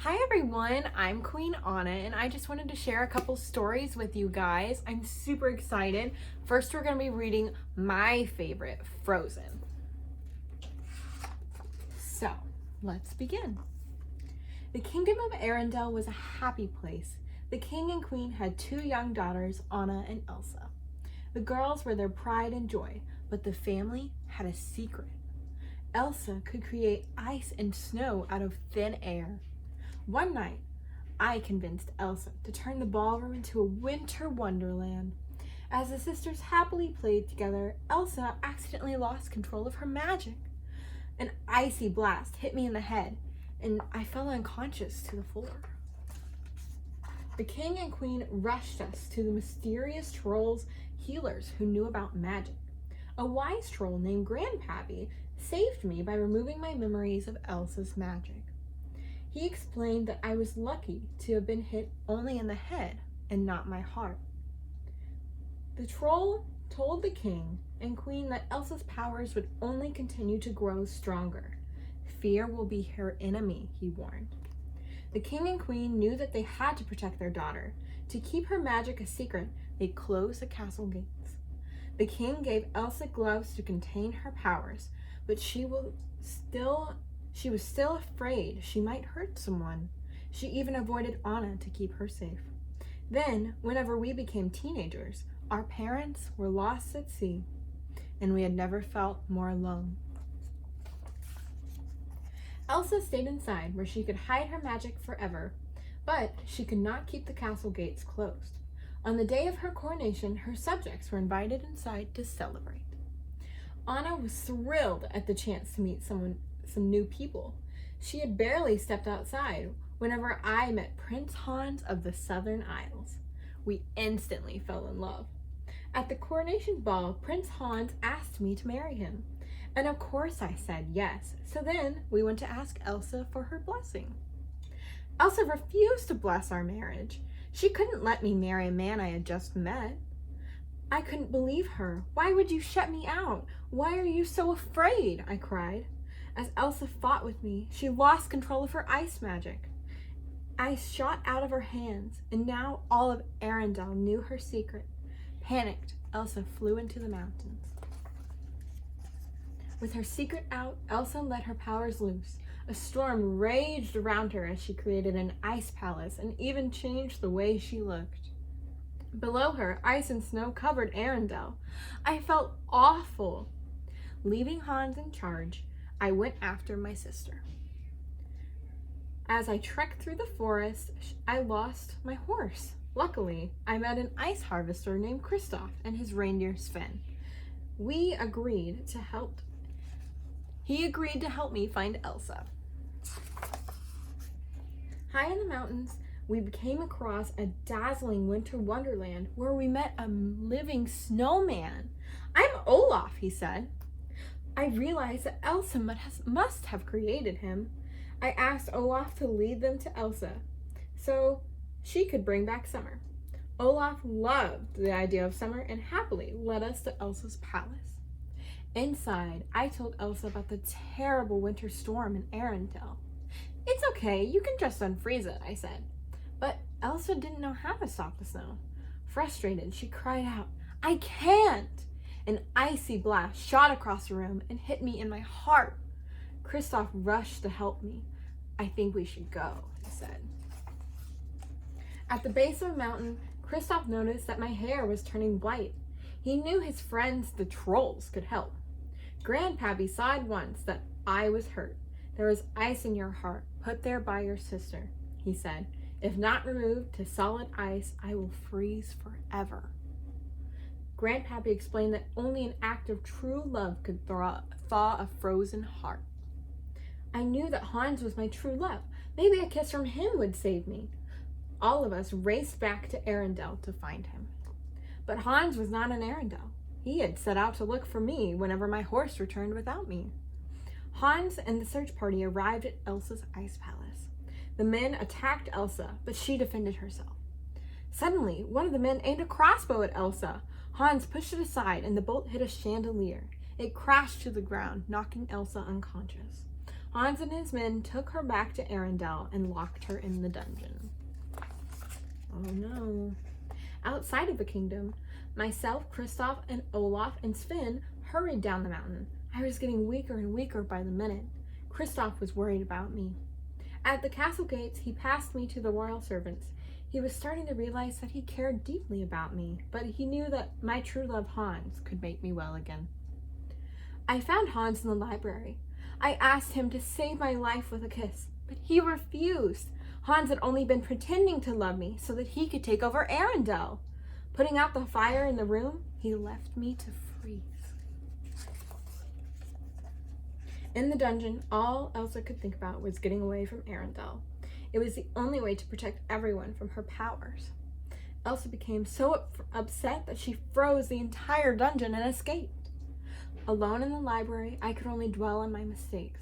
Hi everyone, I'm Queen Anna and I just wanted to share a couple stories with you guys. I'm super excited. First, we're going to be reading my favorite, Frozen. So, let's begin. The kingdom of Arendelle was a happy place. The king and queen had two young daughters, Anna and Elsa. The girls were their pride and joy, but the family had a secret. Elsa could create ice and snow out of thin air. One night, I convinced Elsa to turn the ballroom into a winter wonderland. As the sisters happily played together, Elsa accidentally lost control of her magic. An icy blast hit me in the head, and I fell unconscious to the floor. The king and queen rushed us to the mysterious trolls' healers who knew about magic. A wise troll named Grandpappy saved me by removing my memories of Elsa's magic. He explained that I was lucky to have been hit only in the head and not my heart. The troll told the king and queen that Elsa's powers would only continue to grow stronger. Fear will be her enemy, he warned. The king and queen knew that they had to protect their daughter. To keep her magic a secret, they closed the castle gates. The king gave Elsa gloves to contain her powers, but she was still afraid she might hurt someone. She even avoided Anna to keep her safe. Then, whenever we became teenagers, our parents were lost at sea, and we had never felt more alone. Elsa stayed inside where she could hide her magic forever, but she could not keep the castle gates closed. On the day of her coronation, her subjects were invited inside to celebrate. Anna was thrilled at the chance to meet some new people. She had barely stepped outside whenever I met Prince Hans of the Southern Isles. We instantly fell in love. At the coronation ball, Prince Hans asked me to marry him, and of course I said yes. So then we went to ask Elsa for her blessing. Elsa refused to bless our marriage. She couldn't let me marry a man I had just met. I couldn't believe her. Why would you shut me out? Why are you so afraid? I cried. As Elsa fought with me, she lost control of her ice magic. Ice shot out of her hands, and now all of Arendelle knew her secret. Panicked, Elsa flew into the mountains. With her secret out, Elsa let her powers loose. A storm raged around her as she created an ice palace and even changed the way she looked. Below her, ice and snow covered Arendelle. I felt awful. Leaving Hans in charge, I went after my sister. As I trekked through the forest, I lost my horse. Luckily, I met an ice harvester named Kristoff and his reindeer Sven. He agreed to help me find Elsa. High in the mountains, we came across a dazzling winter wonderland where we met a living snowman. "I'm Olaf," he said. I realized that Elsa must have created him. I asked Olaf to lead them to Elsa so she could bring back summer. Olaf loved the idea of summer and happily led us to Elsa's palace. Inside, I told Elsa about the terrible winter storm in Arendelle. "It's okay, you can just unfreeze it," I said. But Elsa didn't know how to stop the snow. Frustrated, she cried out, "I can't!" An icy blast shot across the room and hit me in my heart. Kristoff rushed to help me. "I think we should go," he said. At the base of a mountain, Kristoff noticed that my hair was turning white. He knew his friends, the trolls, could help. Grandpappy saw at once that I was hurt. "There is ice in your heart, put there by your sister," he said. "If not removed to solid ice, I will freeze forever." Grandpappy explained that only an act of true love could thaw a frozen heart. I knew that Hans was my true love. Maybe a kiss from him would save me. All of us raced back to Arendelle to find him. But Hans was not in Arendelle. He had set out to look for me whenever my horse returned without me. Hans and the search party arrived at Elsa's ice palace. The men attacked Elsa, but she defended herself. Suddenly, one of the men aimed a crossbow at Elsa. Hans pushed it aside and the bolt hit a chandelier. It crashed to the ground, knocking Elsa unconscious. Hans and his men took her back to Arendelle and locked her in the dungeon. Oh no. Outside of the kingdom, myself, Kristoff, and Olaf and Sven hurried down the mountain. I was getting weaker and weaker by the minute. Kristoff was worried about me. At the castle gates, he passed me to the royal servants. He was starting to realize that he cared deeply about me, but he knew that my true love, Hans, could make me well again. I found Hans in the library. I asked him to save my life with a kiss, but he refused. Hans had only been pretending to love me so that he could take over Arendelle. Putting out the fire in the room, he left me to freeze. In the dungeon, all Elsa could think about was getting away from Arendelle. It was the only way to protect everyone from her powers. Elsa became so upset that she froze the entire dungeon and escaped. Alone in the library, I could only dwell on my mistakes.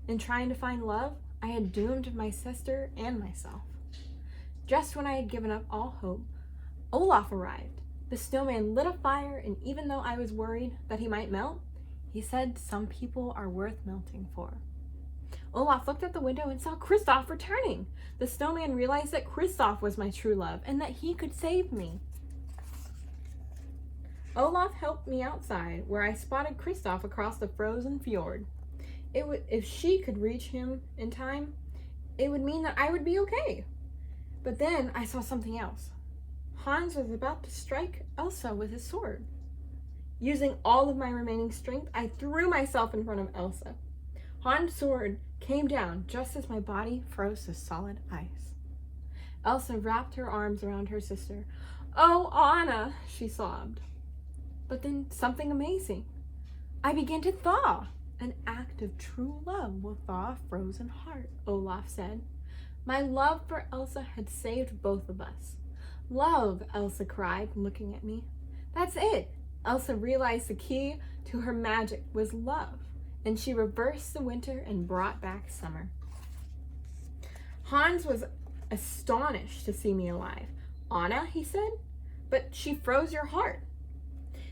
In trying to find love, I had doomed my sister and myself. Just when I had given up all hope, Olaf arrived. The snowman lit a fire, and even though I was worried that he might melt, he said some people are worth melting for. Olaf looked out the window and saw Kristoff returning. The snowman realized that Kristoff was my true love and that he could save me. Olaf helped me outside, where I spotted Kristoff across the frozen fjord. If she could reach him in time, it would mean that I would be okay. But then I saw something else. Hans was about to strike Elsa with his sword. Using all of my remaining strength, I threw myself in front of Elsa. Hans' sword came down just as my body froze to solid ice. Elsa wrapped her arms around her sister. "Oh, Anna," she sobbed. But then something amazing. I began to thaw. An act of true love will thaw a frozen heart, Olaf said. My love for Elsa had saved both of us. "Love," Elsa cried, looking at me. That's it. Elsa realized the key to her magic was love, and she reversed the winter and brought back summer. Hans was astonished to see me alive. "Anna," he said, "but she froze your heart."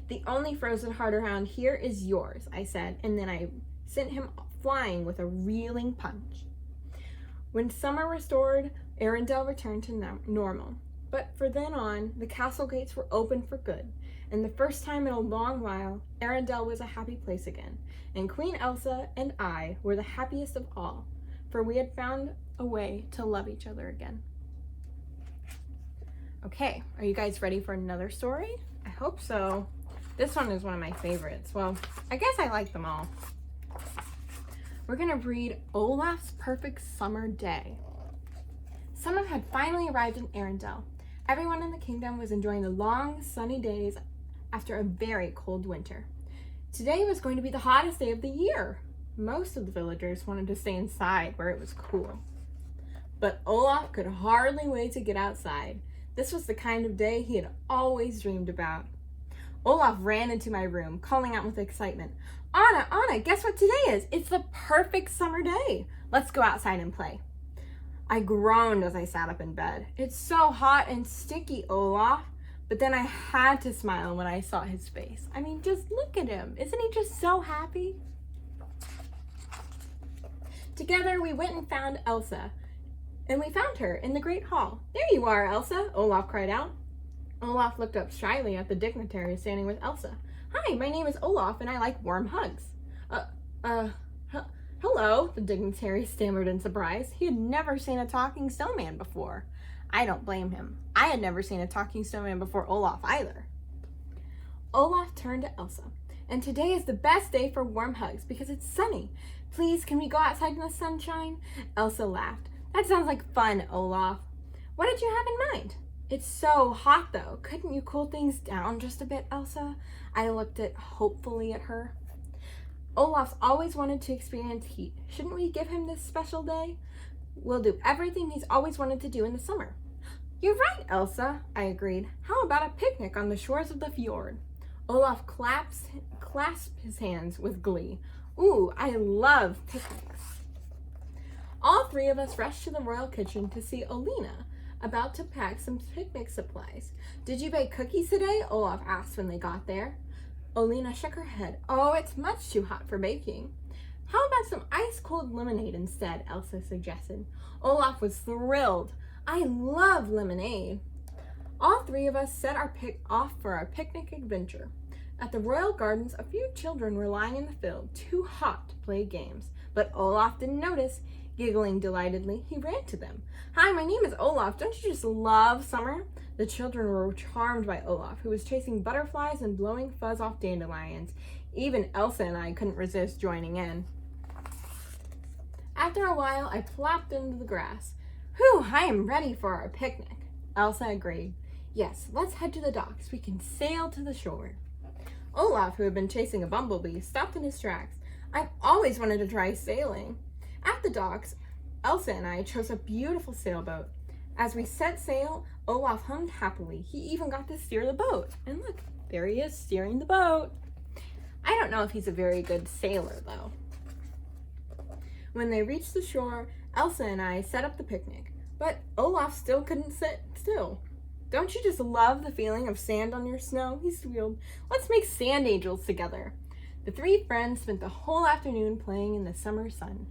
"The only frozen heart around here is yours," I said, and then I sent him flying with a reeling punch. When summer restored, Arendelle returned to normal. But from then on, the castle gates were open for good, and the first time in a long while, Arendelle was a happy place again, and Queen Elsa and I were the happiest of all, for we had found a way to love each other again. Okay, are you guys ready for another story? I hope so. This one is one of my favorites. Well, I guess I like them all. We're gonna read Olaf's Perfect Summer Day. Summer had finally arrived in Arendelle. Everyone in the kingdom was enjoying the long, sunny days after a very cold winter. Today was going to be the hottest day of the year. Most of the villagers wanted to stay inside where it was cool. But Olaf could hardly wait to get outside. This was the kind of day he had always dreamed about. Olaf ran into my room, calling out with excitement, Anna, guess what today is? It's the perfect summer day. Let's go outside and play." I groaned as I sat up in bed. "It's so hot and sticky, Olaf." But then I had to smile when I saw his face. I mean, just look at him. Isn't he just so happy? Together, we went and found Elsa. And we found her in the great hall. "There you are, Elsa," Olaf cried out. Olaf looked up shyly at the dignitary standing with Elsa. "Hi, my name is Olaf, and I like warm hugs." Hello," the dignitary stammered in surprise. He had never seen a talking snowman before. I don't blame him. I had never seen a talking snowman before Olaf either. Olaf turned to Elsa. "And today is the best day for warm hugs because it's sunny. Please, can we go outside in the sunshine?" Elsa laughed. "That sounds like fun, Olaf. What did you have in mind?" "It's so hot, though. Couldn't you cool things down just a bit, Elsa?" I looked hopefully at her. "Olaf's always wanted to experience heat. Shouldn't we give him this special day? We'll do everything he's always wanted to do in the summer." "You're right, Elsa," I agreed. "How about a picnic on the shores of the fjord?" Olaf clasped his hands with glee. "Ooh, I love picnics." All three of us rushed to the royal kitchen to see Olina, about to pack some picnic supplies. "Did you bake cookies today?" Olaf asked when they got there. Olina shook her head. "Oh, it's much too hot for baking." How about some ice-cold lemonade instead? Elsa suggested. Olaf was thrilled. I love lemonade. All three of us set off for our picnic adventure. At the royal gardens, a few children were lying in the field, too hot to play games. But Olaf didn't notice. Giggling delightedly, he ran to them. Hi, my name is Olaf. Don't you just love summer? The children were charmed by Olaf, who was chasing butterflies and blowing fuzz off dandelions. Even Elsa and I couldn't resist joining in. After a while, I plopped into the grass. Whew, I am ready for our picnic. Elsa agreed. Yes, let's head to the docks. We can sail to the shore. Olaf, who had been chasing a bumblebee, stopped in his tracks. I've always wanted to try sailing. At the docks, Elsa and I chose a beautiful sailboat. As we set sail, Olaf hummed happily. He even got to steer the boat. And look, there he is steering the boat. I don't know if he's a very good sailor, though. When they reached the shore, Elsa and I set up the picnic. But Olaf still couldn't sit still. Don't you just love the feeling of sand on your snow? He squealed. Let's make sand angels together. The three friends spent the whole afternoon playing in the summer sun.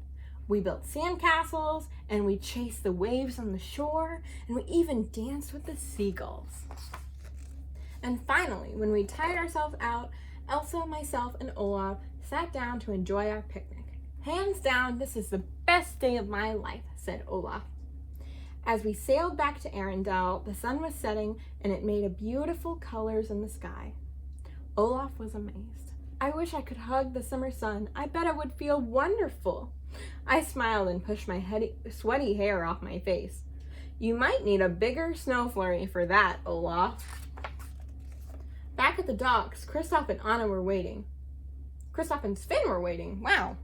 We built sand castles, and we chased the waves on the shore, and we even danced with the seagulls. And finally, when we tired ourselves out, Elsa, myself, and Olaf sat down to enjoy our picnic. Hands down, this is the best day of my life, said Olaf. As we sailed back to Arendelle, the sun was setting, and it made beautiful colors in the sky. Olaf was amazed. I wish I could hug the summer sun. I bet it would feel wonderful. I smiled and pushed my sweaty hair off my face. You might need a bigger snow flurry for that, Olaf. Back at the docks, Kristoff and Anna were waiting. Kristoff and Sven were waiting. Wow.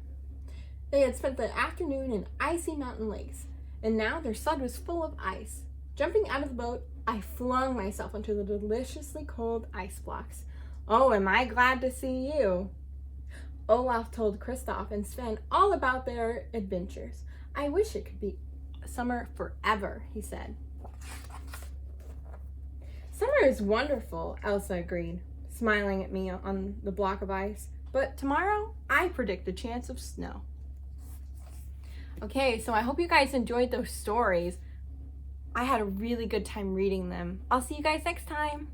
They had spent the afternoon in icy mountain lakes, and now their sled was full of ice. Jumping out of the boat, I flung myself into the deliciously cold ice blocks. Oh, am I glad to see you. Olaf told Kristoff and Sven all about their adventures. I wish it could be summer forever, he said. Summer is wonderful, Elsa agreed, smiling at me on the block of ice. But tomorrow, I predict a chance of snow. Okay, so I hope you guys enjoyed those stories. I had a really good time reading them. I'll see you guys next time.